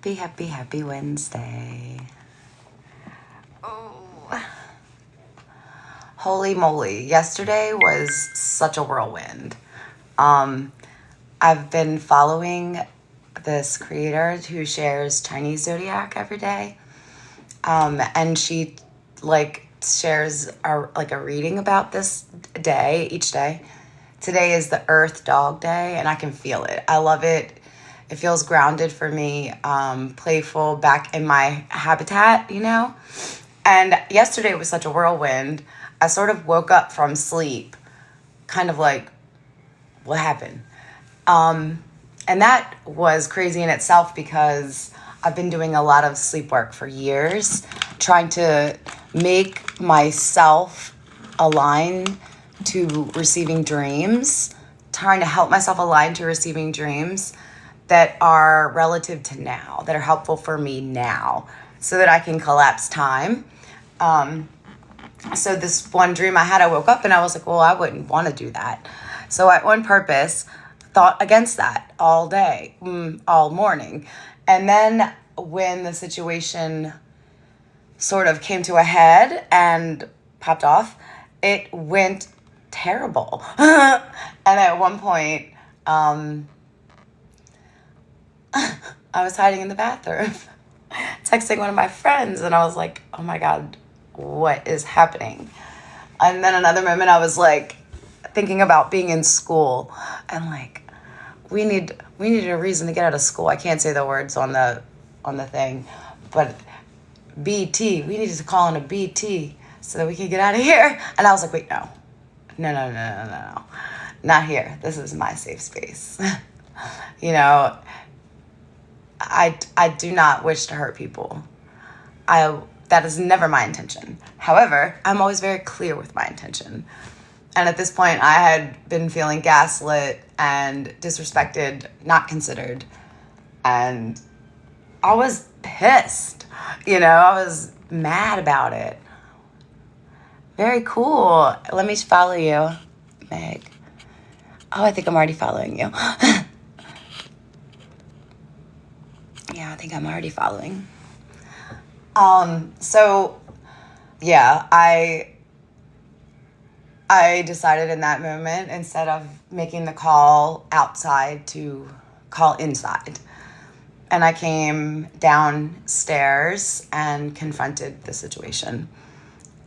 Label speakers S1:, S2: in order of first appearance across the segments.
S1: Happy Wednesday. Oh, holy moly. Yesterday was such a whirlwind. Um, I've been following this creator who shares Chinese zodiac every day. And she shares a reading about this day each day. Today is the Earth Dog Day, and I can feel it. I love it. It feels grounded for me, playful, back in my habitat, And yesterday was such a whirlwind. I sort of woke up from sleep, kind of like, what happened? And that was crazy in itself because I've been doing a lot of sleep work for years, trying to make myself align to receiving dreams, trying to help myself align to receiving dreams that are relative to now, that are helpful for me now, so that I can collapse time. So this one dream I had, I woke up and I was like, well, I wouldn't want to do that. So I, on purpose, thought against that all day, all morning. And then when the situation sort of came to a head and popped off, it went terrible. And at one point, I was hiding in the bathroom, texting one of my friends, and I was like, oh my God, what is happening? And then another moment I was like thinking about being in school and like, we needed a reason to get out of school. I can't say the words on the thing, but BT, we needed to call in a BT so that we could get out of here. And I was like, wait, no, not here. This is my safe space. I do not wish to hurt people. That is never my intention. However, I'm always very clear with my intention. And at this point, I had been feeling gaslit and disrespected, not considered. And I was pissed. I was mad about it. Very cool. Let me follow you, Meg. Oh, I think I'm already following you. Yeah, I think I'm already following. So yeah, I decided in that moment, instead of making the call outside, to call inside. And I came downstairs and confronted the situation.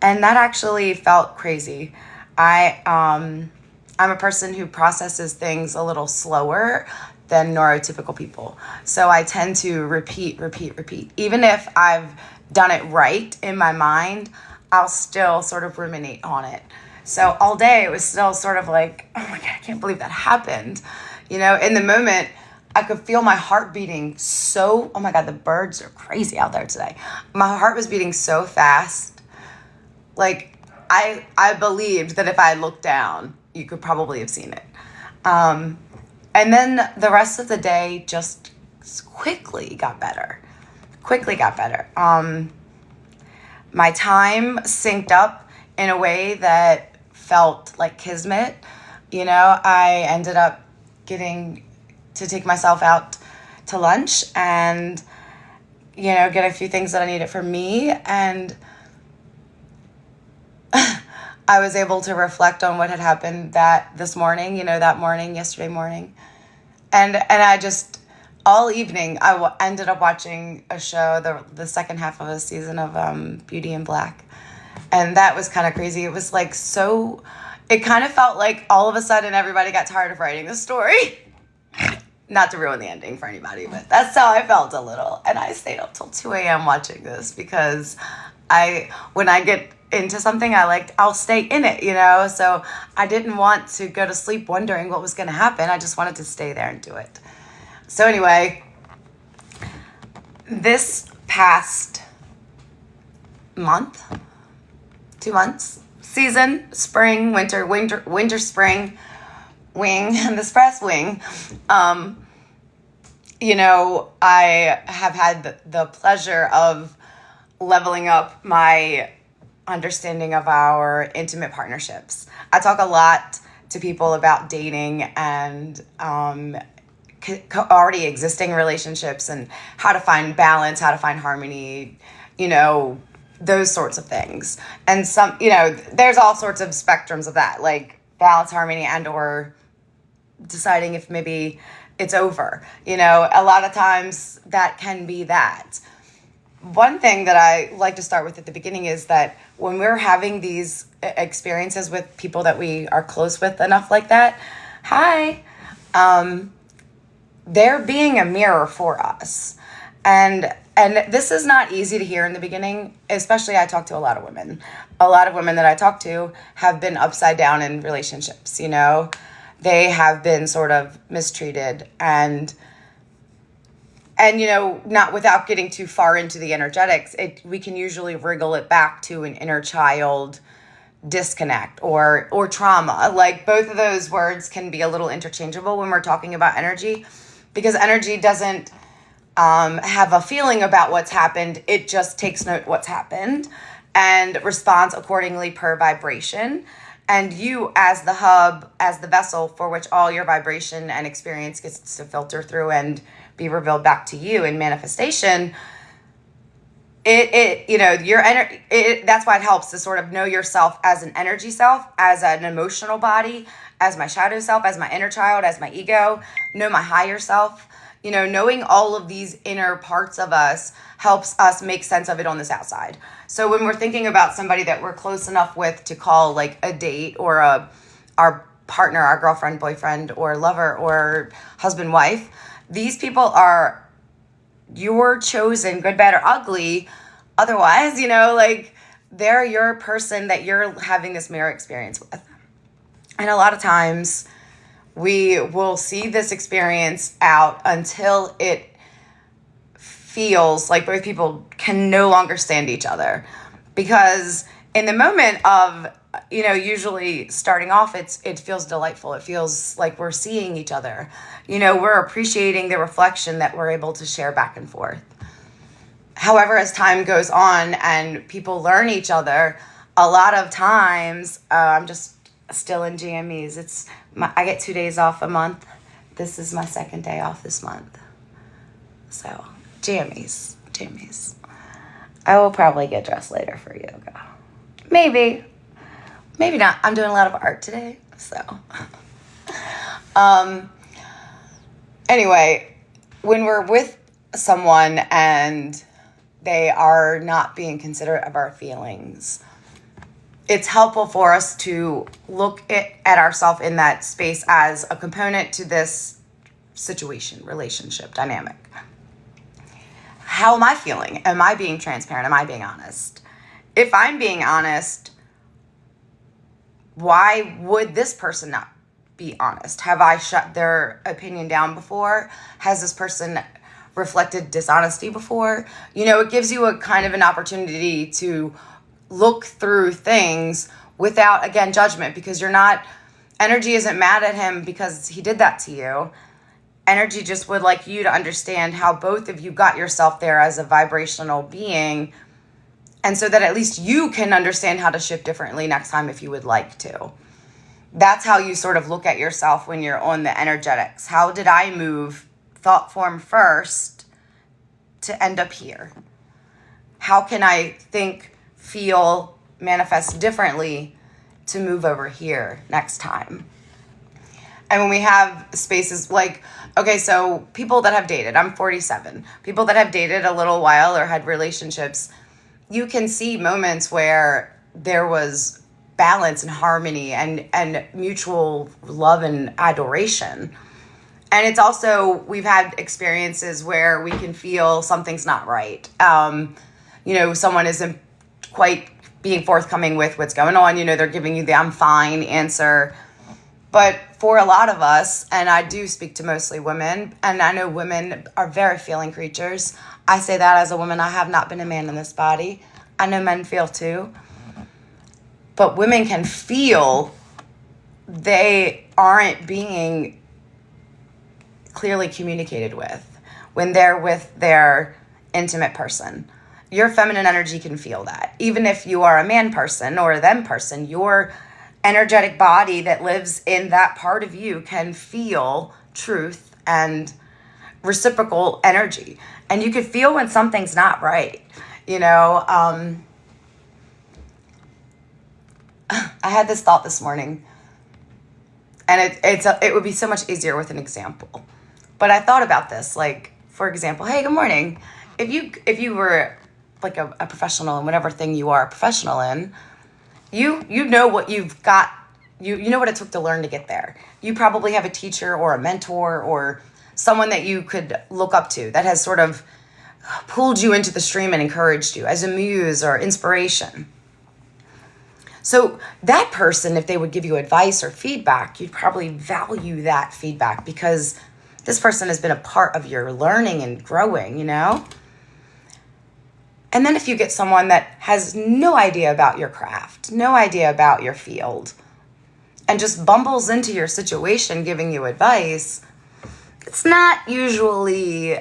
S1: And that actually felt crazy. I'm a person who processes things a little slower than neurotypical people. So I tend to repeat. Even if I've done it right in my mind, I'll still sort of ruminate on it. So all day it was still sort of like, oh my God, I can't believe that happened. In the moment, I could feel my heart beating so, oh my God, the birds are crazy out there today. My heart was beating so fast. Like, I believed that if I looked down, you could probably have seen it. And then the rest of the day just quickly got better. My time synced up in a way that felt like kismet. I ended up getting to take myself out to lunch and, get a few things that I needed for me. And I was able to reflect on what had happened yesterday morning. And I just, all evening, ended up watching a show, the second half of a season of Beauty in Black. And that was kind of crazy. It was like it kind of felt like all of a sudden everybody got tired of writing the story. Not to ruin the ending for anybody, but that's how I felt a little. And I stayed up till 2 a.m. watching this because when I get into something, I'll stay in it, So I didn't want to go to sleep wondering what was going to happen. I just wanted to stay there and do it. So anyway, this past month, 2 months, season, spring, winter, spring, wing, the express wing. I have had the pleasure of leveling up my understanding of our intimate partnerships. I talk a lot to people about dating and already existing relationships and how to find balance, how to find harmony, those sorts of things. And there's all sorts of spectrums of that, like balance, harmony, and or deciding if maybe it's over. A lot of times that can be that. One thing that I like to start with at the beginning is that when we're having these experiences with people that we are close with enough like that, they're being a mirror for us. And this is not easy to hear in the beginning, especially I talk to a lot of women. A lot of women that I talk to have been upside down in relationships, They have been sort of mistreated and not without getting too far into the energetics, we can usually wriggle it back to an inner child disconnect or trauma. Like both of those words can be a little interchangeable when we're talking about energy, because energy doesn't have a feeling about what's happened. It just takes note what's happened and responds accordingly per vibration. And you as the hub, as the vessel for which all your vibration and experience gets to filter through and be revealed back to you in manifestation, that's why it helps to sort of know yourself as an energy self, as an emotional body, as my shadow self, as my inner child, as my ego, know my higher self. Knowing all of these inner parts of us helps us make sense of it on this outside. So when we're thinking about somebody that we're close enough with to call like a date or our partner, our girlfriend, boyfriend, or lover, or husband, wife, these people are your chosen, good, bad, or ugly. Otherwise, they're your person that you're having this mirror experience with. And a lot of times we will see this experience out until it feels like both people can no longer stand each other. Because in the moment of, usually starting off, it feels delightful. It feels like we're seeing each other. We're appreciating the reflection that we're able to share back and forth. However, as time goes on and people learn each other, a lot of times, I'm just still in GMEs. I get 2 days off a month. This is my second day off this month. So, GMEs. I will probably get dressed later for yoga. Maybe not. I'm doing a lot of art today, so. Anyway, when we're with someone and they are not being considerate of our feelings, it's helpful for us to look at ourselves in that space as a component to this situation, relationship, dynamic. How am I feeling? Am I being transparent? Am I being honest? If I'm being honest, why would this person not be honest? Have I shut their opinion down before? Has this person reflected dishonesty before? It gives you a kind of an opportunity to look through things without, again, judgment, because energy isn't mad at him because he did that to you. Energy just would like you to understand how both of you got yourself there as a vibrational being, and so that at least you can understand how to shift differently next time if you would like to. That's how you sort of look at yourself when you're on the energetics. How did I move thought form first to end up here? How can I think, feel, manifest differently to move over here next time? And when we have spaces like, okay, so people that have dated, I'm 47, people that have dated a little while or had relationships, you can see moments where there was balance and harmony and mutual love and adoration. And it's also, we've had experiences where we can feel something's not right. Someone isn't quite being forthcoming with what's going on. They're giving you the I'm fine answer. But for a lot of us, and I do speak to mostly women, and I know women are very feeling creatures. I say that as a woman. I have not been a man in this body. I know men feel too. But women can feel they aren't being clearly communicated with when they're with their intimate person. Your feminine energy can feel that. Even if you are a man person or a them person, your energetic body that lives in that part of you can feel truth and reciprocal energy. And you could feel when something's not right. I had this thought this morning, and it would be so much easier with an example. But I thought about this, like, for example, hey, good morning. If you were like a professional in whatever thing you are a professional in, you know what you've got. You know what it took to learn to get there. You probably have a teacher or a mentor or someone that you could look up to that has sort of pulled you into the stream and encouraged you as a muse or inspiration. So that person, if they would give you advice or feedback, you'd probably value that feedback because this person has been a part of your learning and growing, And then if you get someone that has no idea about your craft, no idea about your field, and just bumbles into your situation giving you advice, it's not usually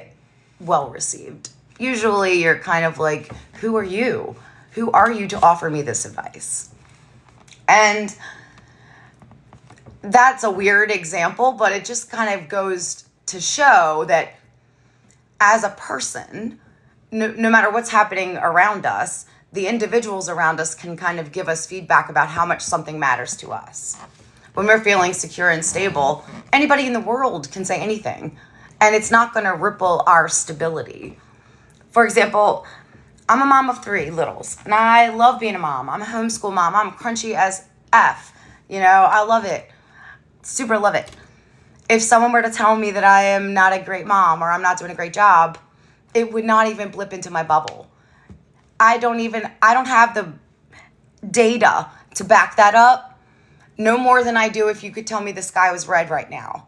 S1: well received. Usually you're kind of like, who are you? Who are you to offer me this advice? And that's a weird example, but it just kind of goes to show that as a person, no matter what's happening around us, the individuals around us can kind of give us feedback about how much something matters to us. When we're feeling secure and stable, anybody in the world can say anything, and it's not going to ripple our stability. For example, I'm a mom of 3 littles, and I love being a mom. I'm a homeschool mom. I'm crunchy as F. I love it. Super love it. If someone were to tell me that I am not a great mom or I'm not doing a great job, it would not even blip into my bubble. I don't have the data to back that up, no more than I do if you could tell me the sky was red right now.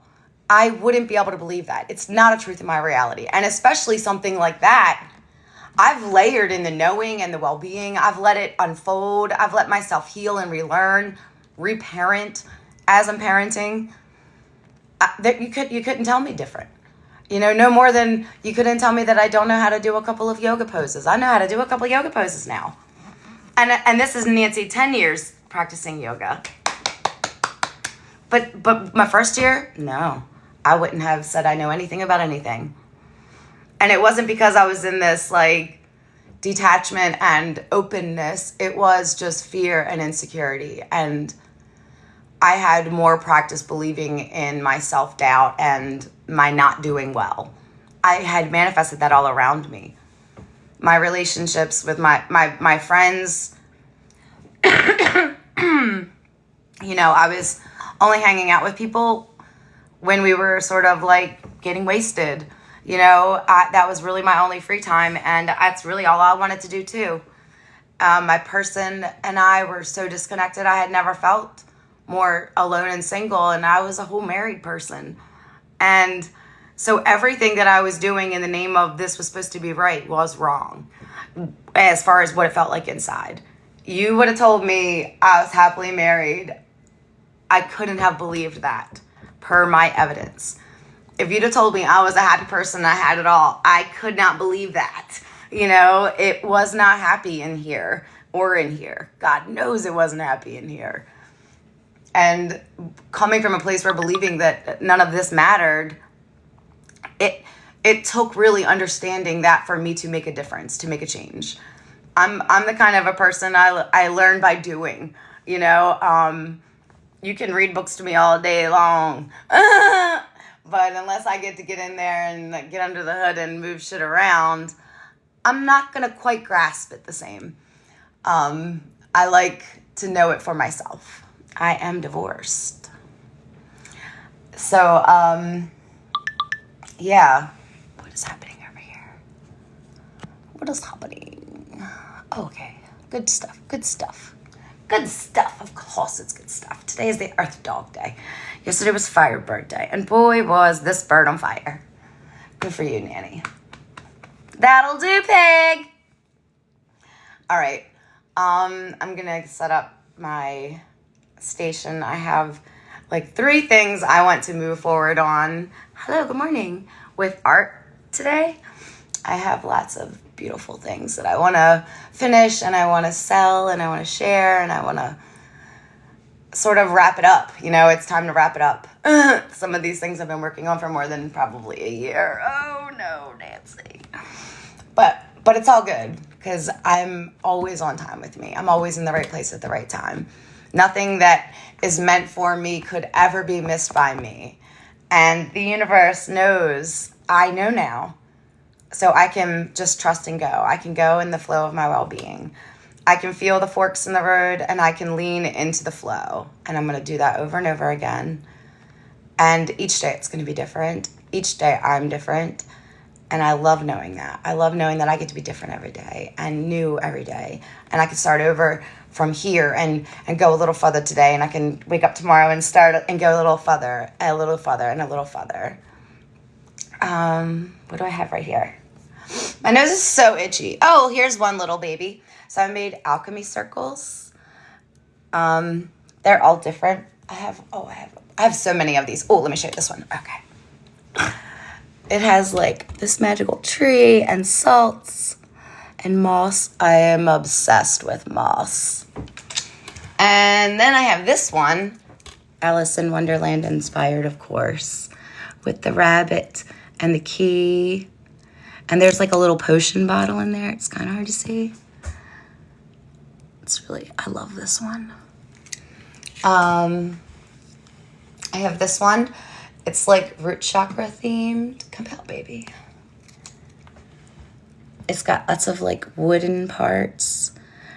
S1: I wouldn't be able to believe that. It's not a truth in my reality. And especially something like that, I've layered in the knowing and the well-being. I've let it unfold. I've let myself heal and relearn, reparent as I'm parenting. You couldn't tell me different. No more than you couldn't tell me that I don't know how to do a couple of yoga poses. I know how to do a couple of yoga poses now. And this is Nancy, 10 years practicing yoga. But my first year, no. I wouldn't have said I know anything about anything. And it wasn't because I was in this like detachment and openness. It was just fear and insecurity. And I had more practice believing in my self-doubt and my not doing well. I had manifested that all around me. My relationships with my friends, I was only hanging out with people when we were sort of like getting wasted. That was really my only free time, and that's really all I wanted to do too. My person and I were so disconnected. I had never felt more alone and single, and I was a whole married person. And so everything that I was doing in the name of this was supposed to be right was wrong as far as what it felt like inside. You would have told me I was happily married, I couldn't have believed that per my evidence. If you'd have told me I was a happy person, I had it all, I could not believe that. It was not happy in here or in here. God knows it wasn't happy in here. And coming from a place where believing that none of this mattered, it took really understanding that for me to make a difference, to make a change. I'm the kind of a person I learn by doing. You can read books to me all day long, but unless I get in there and get under the hood and move shit around, I'm not gonna quite grasp it the same. I like to know it for myself. I am divorced. So, yeah. What is happening over here? What is happening? Okay. Good stuff. Good stuff. Good stuff. Of course it's good stuff. Today is the Earth Dog Day. Yesterday was Firebird Day. And boy, was this bird on fire. Good for you, Nanny. That'll do, pig. All right. I'm going to set up my station. I have like 3 things I want to move forward on. Hello, good morning. With art today. I have lots of beautiful things that I want to finish, and I want to sell, and I want to share, and I want to sort of wrap it up. It's time to wrap it up. Some of these things I've been working on for more than probably a year. Oh no, Nancy. But it's all good because I'm always on time with me. I'm always in the right place at the right time. Nothing that is meant for me could ever be missed by me. And the universe knows, I know now. So I can just trust and go. I can go in the flow of my well-being. I can feel the forks in the road and I can lean into the flow. And I'm going to do that over and over again. And each day it's going to be different. Each day I'm different. And I love knowing that. I love knowing that I get to be different every day and new every day. And I can start over from here and go a little further today. And I can wake up tomorrow and start and go a little further, and a little further, and a little further. What do I have right here? My nose is so itchy. Oh, here's one little baby. So I made alchemy circles. They're all different. I have so many of these. Oh, let me show you this one. Okay. It has like this magical tree and salts and moss. I am obsessed with moss. And then I have this one, Alice in Wonderland inspired, of course, with the rabbit and the key. And there's like a little potion bottle in there. It's kind of hard to see. I love this one. I have this one. It's like root chakra themed. Come out, baby. It's got lots of like wooden parts.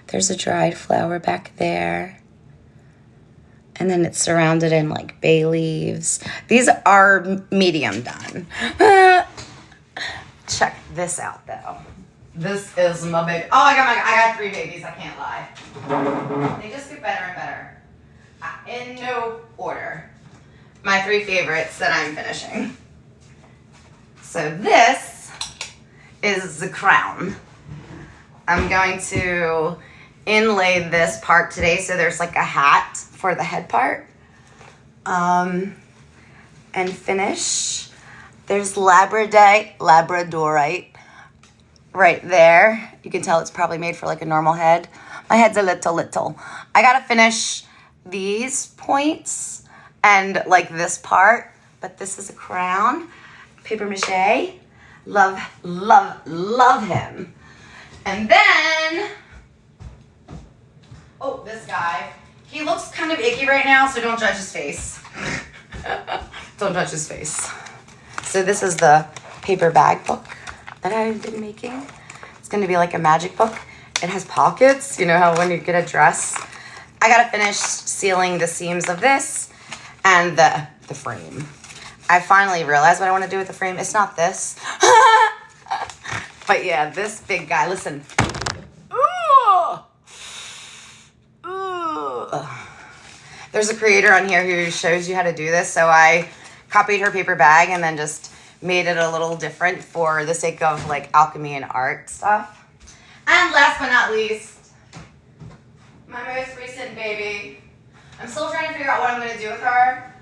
S1: There's a dried flower back there. And then it's surrounded in like bay leaves. These are medium done. Check this out though. This is my baby. Oh, I got 3 babies. I can't lie. They just get better and better. In no order. My 3 favorites that I'm finishing. So this is the crown. I'm going to inlay this part today so there's like a hat for the head part. And finish. There's labradorite right there. You can tell it's probably made for like a normal head. My head's a little. I gotta finish these points and like this part, but this is a crown. Paper mache. Love him. And then, oh, this guy. He looks kind of icky right now, so don't judge his face. Don't judge his face. So this is the paper bag book that I've been making. It's gonna be like a magic book. It has pockets, you know how when you get a dress. I gotta finish sealing the seams of this and the frame. I finally realized what I wanna do with the frame. It's not this. But yeah, this big guy, listen. Ooh. Ooh. There's a creator on here who shows you how to do this, so I copied her paper bag and then just made it a little different for the sake of like alchemy and art stuff. And last but not least, my most recent baby. I'm still trying to figure out what I'm going to do with her.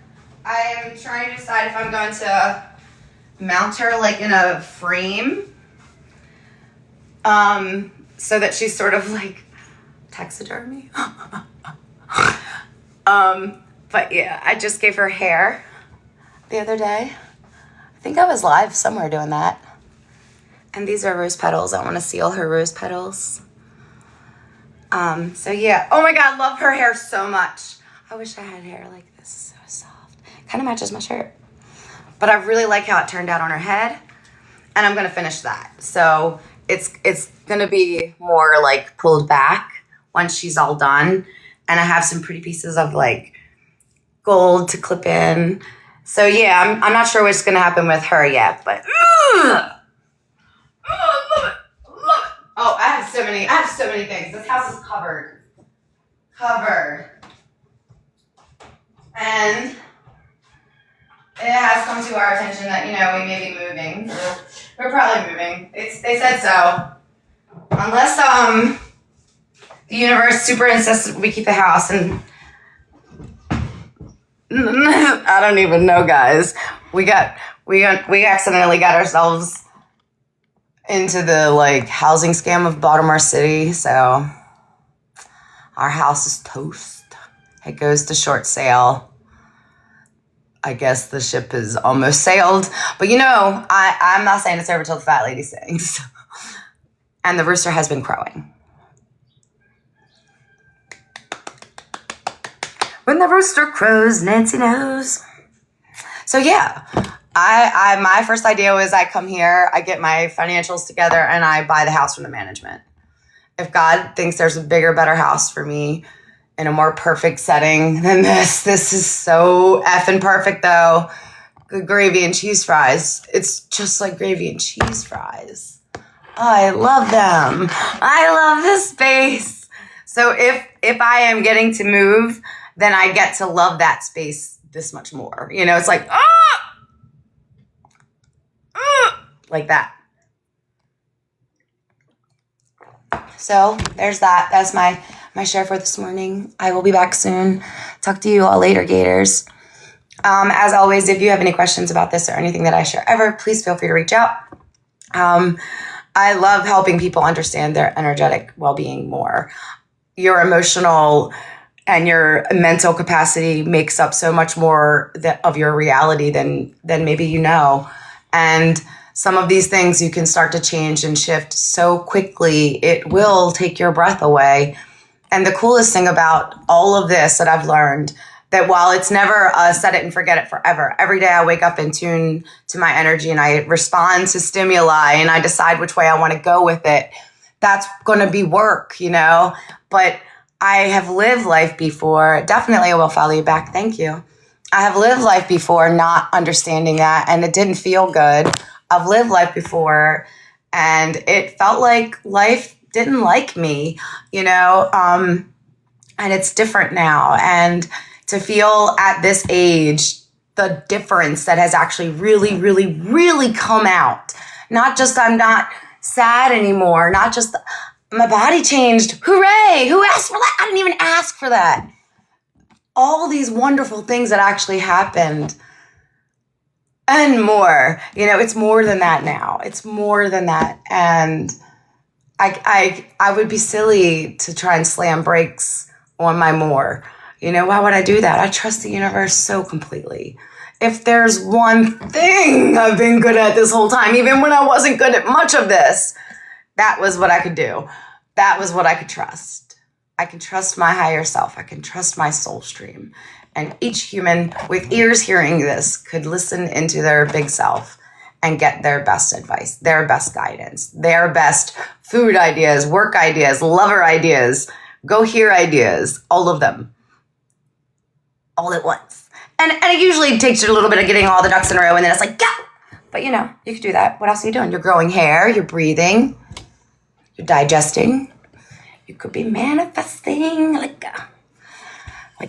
S1: I am trying to decide if I'm going to mount her like in a frame, so that she's sort of like taxidermy. But yeah, I just gave her hair the other day. I think I was live somewhere doing that. And these are rose petals. I want to seal her rose petals. So yeah. Oh my God, love her hair so much. I wish I had hair like this. So soft. Kind of matches my shirt. But I really like how it turned out on her head. And I'm going to finish that. So it's going to be more like pulled back once she's all done. And I have some pretty pieces of like gold to clip in. So yeah, I'm not sure what's going to happen with her yet, but love it. Oh, I have so many things. This house is covered. And it has come to our attention that, we may be moving. We're probably moving. They said so. Unless the universe super insists we keep the house, and I don't even know, guys. We accidentally got ourselves into the like housing scam of Baltimore City, so our house is toast. It goes to short sail. I guess the ship is almost sailed. But I'm not saying it's over till the fat lady sings. And the rooster has been crowing. When the rooster crows, Nancy knows. So yeah, I my first idea was I come here, I get my financials together, and I buy the house from the management. If God thinks there's a bigger, better house for me in a more perfect setting than this is so effing perfect though. The gravy and cheese fries. It's just like gravy and cheese fries. I love them. I love this space. So if I am getting to move, then I get to love that space this much more. It's like, like that. So there's that. That's my share for this morning. I will be back soon. Talk to you all later, Gators. As always, if you have any questions about this or anything that I share ever, please feel free to reach out. I love helping people understand their energetic well-being more. Your emotional and your mental capacity makes up so much more of your reality than maybe you know. And some of these things you can start to change and shift so quickly, it will take your breath away. And the coolest thing about all of this that I've learned, that while it's never set it and forget it forever, every day I wake up and tune to my energy and I respond to stimuli and I decide which way I want to go with it. That's going to be work, but I have lived life before. Definitely I will follow you back. Thank you. I have lived life before not understanding that, and it didn't feel good. I've lived life before and it felt like life didn't like me, and it's different now. And to feel at this age, the difference that has actually really, really, really come out. Not just I'm not sad anymore, not just my body changed. Hooray! Who asked for that? I didn't even ask for that. All these wonderful things that actually happened and more. It's more than that now. It's more than that. And I would be silly to try and slam brakes on my more. Why would I do that? I trust the universe so completely. If there's one thing I've been good at this whole time, even when I wasn't good at much of this, that was what I could do. That was what I could trust. I can trust my higher self. I can trust my soul stream. And each human with ears hearing this could listen into their big self and get their best advice, their best guidance, their best food ideas, work ideas, lover ideas, go here ideas, all of them, all at once. And it usually takes you a little bit of getting all the ducks in a row, and then it's like, go! But you can do that. What else are you doing? You're growing hair, you're breathing, you're digesting. You could be manifesting like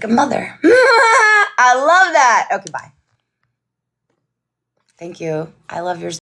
S1: a mother. I love that. Okay, bye. Thank you. I love yours.